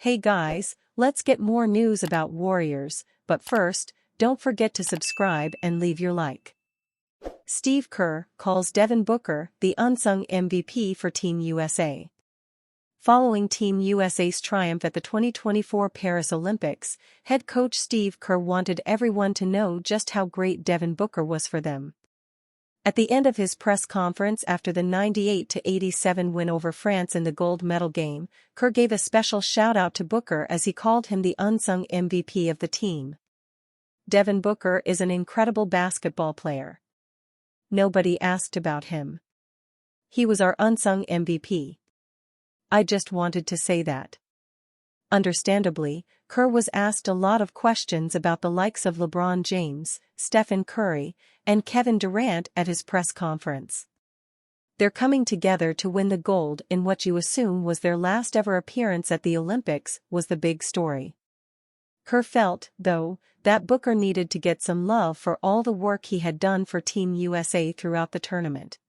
Hey guys, let's get more news about Warriors, but first, don't forget to subscribe and leave your like. Steve Kerr calls Devin Booker the unsung MVP for Team USA. Following Team USA's triumph at the 2024 Paris Olympics, head coach Steve Kerr wanted everyone to know just how great Devin Booker was for them. At the end of his press conference after the 98-87 win over France in the gold medal game, Kerr gave a special shout-out to Booker as he called him the unsung MVP of the team. Devin Booker is an incredible basketball player. Nobody asked about him. He was our unsung MVP. I just wanted to say that. Understandably, Kerr was asked a lot of questions about the likes of LeBron James, Stephen Curry, and Kevin Durant at his press conference. They're coming together to win the gold in what you assume was their last ever appearance at the Olympics, was the big story. Kerr felt, though, that Booker needed to get some love for all the work he had done for Team USA throughout the tournament.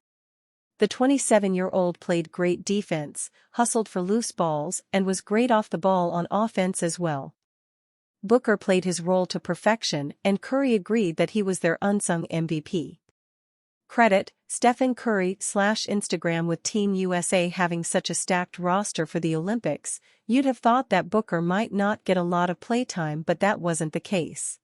The 27-year-old played great defense, hustled for loose balls, and was great off the ball on offense as well. Booker played his role to perfection, and Curry agreed that he was their unsung MVP. Credit, Stephen Curry/Instagram. With Team USA having such a stacked roster for the Olympics, you'd have thought that Booker might not get a lot of playtime, but that wasn't the case.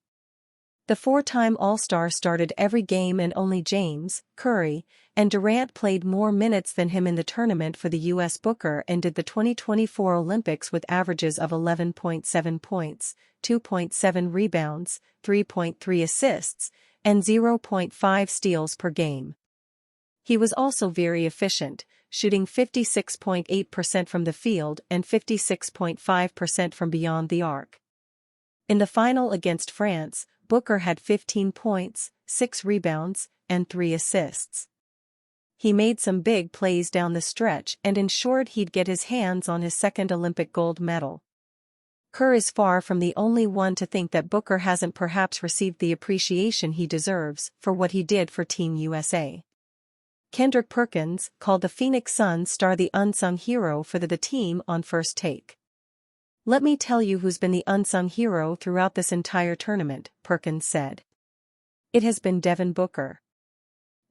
The four-time All-Star started every game, and only James, Curry, and Durant played more minutes than him in the tournament for the U.S. Booker ended the 2024 Olympics with averages of 11.7 points, 2.7 rebounds, 3.3 assists, and 0.5 steals per game. He was also very efficient, shooting 56.8% from the field and 56.5% from beyond the arc. In the final against France, Booker had 15 points, 6 rebounds, and 3 assists. He made some big plays down the stretch and ensured he'd get his hands on his second Olympic gold medal. Kerr is far from the only one to think that Booker hasn't perhaps received the appreciation he deserves for what he did for Team USA. Kendrick Perkins called the Phoenix Suns star the unsung hero for the team on First Take. "Let me tell you who's been the unsung hero throughout this entire tournament," Perkins said. "It has been Devin Booker.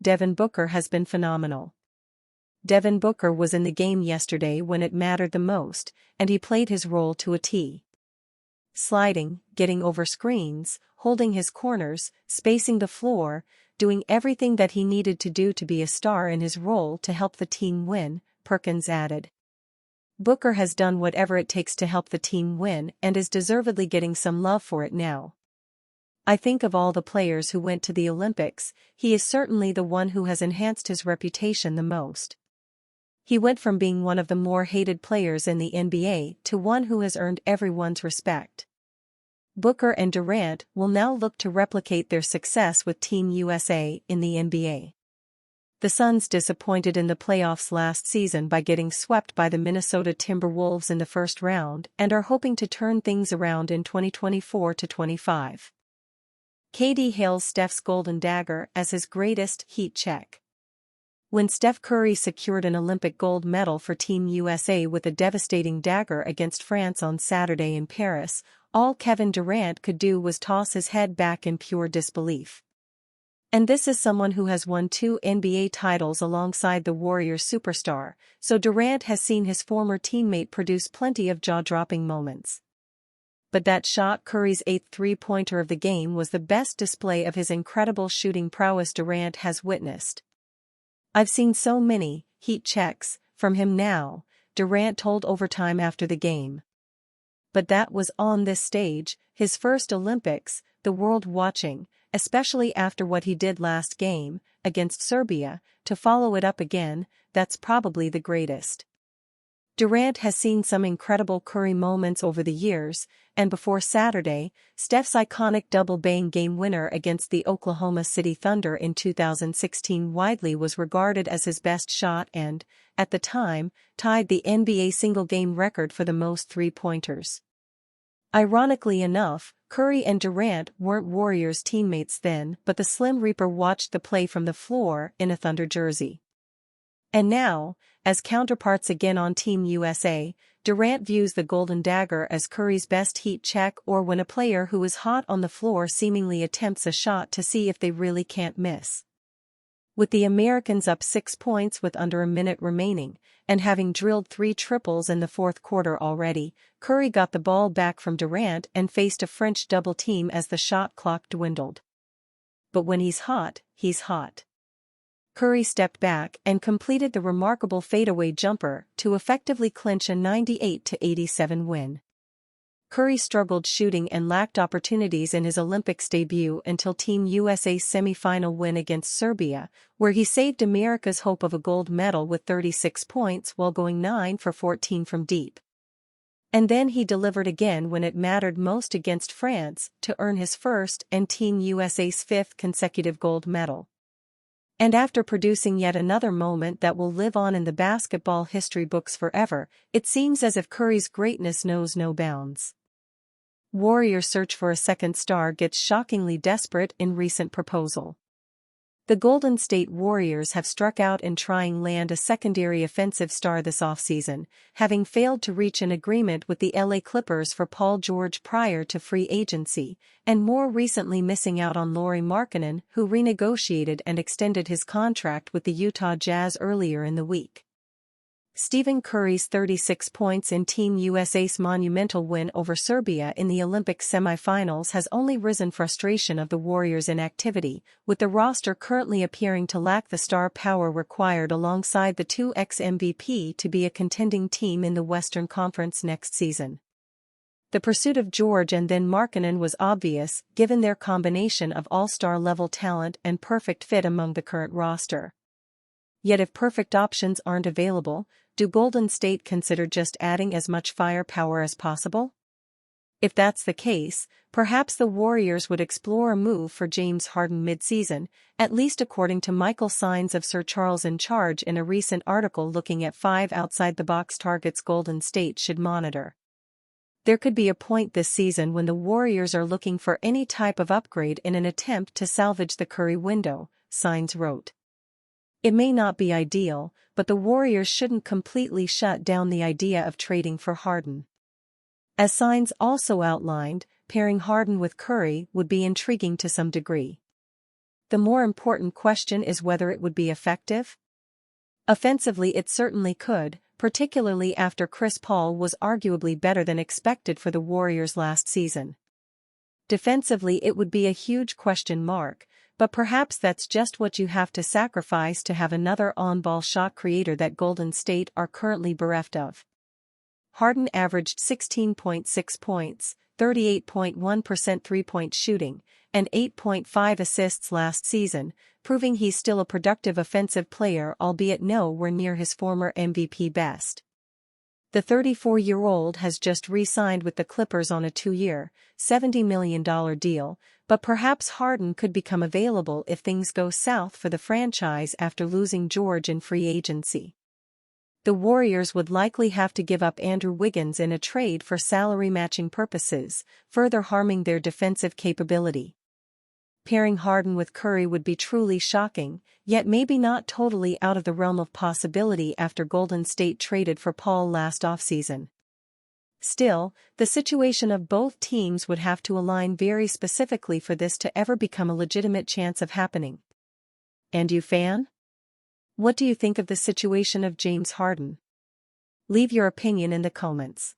Devin Booker has been phenomenal. Devin Booker was in the game yesterday when it mattered the most, and he played his role to a T. Sliding, getting over screens, holding his corners, spacing the floor, doing everything that he needed to do to be a star in his role to help the team win," Perkins added. "Booker has done whatever it takes to help the team win and is deservedly getting some love for it now. I think of all the players who went to the Olympics, he is certainly the one who has enhanced his reputation the most. He went from being one of the more hated players in the NBA to one who has earned everyone's respect." Booker and Durant will now look to replicate their success with Team USA in the NBA. The Suns disappointed in the playoffs last season by getting swept by the Minnesota Timberwolves in the first round and are hoping to turn things around in 2024-25. KD hails Steph's golden dagger as his greatest heat check. When Steph Curry secured an Olympic gold medal for Team USA with a devastating dagger against France on Saturday in Paris, all Kevin Durant could do was toss his head back in pure disbelief. And this is someone who has won 2 NBA titles alongside the Warriors superstar, so Durant has seen his former teammate produce plenty of jaw-dropping moments. But that shot, Curry's 8th three-pointer of the game, was the best display of his incredible shooting prowess Durant has witnessed. "I've seen so many heat checks from him now," Durant told Overtime after the game. "But that was on this stage, his first Olympics, the world watching, especially after what he did last game, against Serbia, to follow it up again, that's probably the greatest." Durant has seen some incredible Curry moments over the years, and before Saturday, Steph's iconic double-bang game winner against the Oklahoma City Thunder in 2016 widely was regarded as his best shot and, at the time, tied the NBA single-game record for the most three-pointers. Ironically enough, Curry and Durant weren't Warriors teammates then, but the Slim Reaper watched the play from the floor in a Thunder jersey. And now, as counterparts again on Team USA, Durant views the golden dagger as Curry's best heat check, or when a player who is hot on the floor seemingly attempts a shot to see if they really can't miss. With the Americans up 6 points with under a minute remaining, and having drilled 3 triples in the fourth quarter already, Curry got the ball back from Durant and faced a French double team as the shot clock dwindled. But when he's hot, he's hot. Curry stepped back and completed the remarkable fadeaway jumper to effectively clinch a 98-87 win. Curry struggled shooting and lacked opportunities in his Olympics debut until Team USA's semi-final win against Serbia, where he saved America's hope of a gold medal with 36 points while going 9 for 14 from deep. And then he delivered again when it mattered most against France to earn his first and Team USA's 5th consecutive gold medal. And after producing yet another moment that will live on in the basketball history books forever, it seems as if Curry's greatness knows no bounds. Warriors' search for a second star gets shockingly desperate in recent proposal. The Golden State Warriors have struck out in trying land a secondary offensive star this offseason, having failed to reach an agreement with the LA Clippers for Paul George prior to free agency, and more recently missing out on Lauri Markkanen, who renegotiated and extended his contract with the Utah Jazz earlier in the week. Stephen Curry's 36 points in Team USA's monumental win over Serbia in the Olympic semifinals has only risen frustration of the Warriors' inactivity, with the roster currently appearing to lack the star power required alongside the 2x MVP to be a contending team in the Western Conference next season. The pursuit of George and then Markkanen was obvious, given their combination of all-star level talent and perfect fit among the current roster. Yet if perfect options aren't available, do Golden State consider just adding as much firepower as possible? If that's the case, perhaps the Warriors would explore a move for James Harden mid-season, at least according to Michael Sines of Sir Charles in Charge in a recent article looking at 5 outside-the-box targets Golden State should monitor. There could be a point this season when the Warriors are looking for any type of upgrade in an attempt to salvage the Curry window, Sines wrote. It may not be ideal, but the Warriors shouldn't completely shut down the idea of trading for Harden. As Sines also outlined, pairing Harden with Curry would be intriguing to some degree. The more important question is whether it would be effective. Offensively, it certainly could, particularly after Chris Paul was arguably better than expected for the Warriors last season. Defensively, it would be a huge question mark, but perhaps that's just what you have to sacrifice to have another on-ball shot creator that Golden State are currently bereft of. Harden averaged 16.6 points, 38.1% three-point shooting, and 8.5 assists last season, proving he's still a productive offensive player, albeit nowhere near his former MVP best. The 34-year-old has just re-signed with the Clippers on a 2-year, $70 million deal, but perhaps Harden could become available if things go south for the franchise after losing George in free agency. The Warriors would likely have to give up Andrew Wiggins in a trade for salary matching purposes, further harming their defensive capability. Pairing Harden with Curry would be truly shocking, yet maybe not totally out of the realm of possibility after Golden State traded for Paul last offseason. Still, the situation of both teams would have to align very specifically for this to ever become a legitimate chance of happening. And you, fan? What do you think of the situation of James Harden? Leave your opinion in the comments.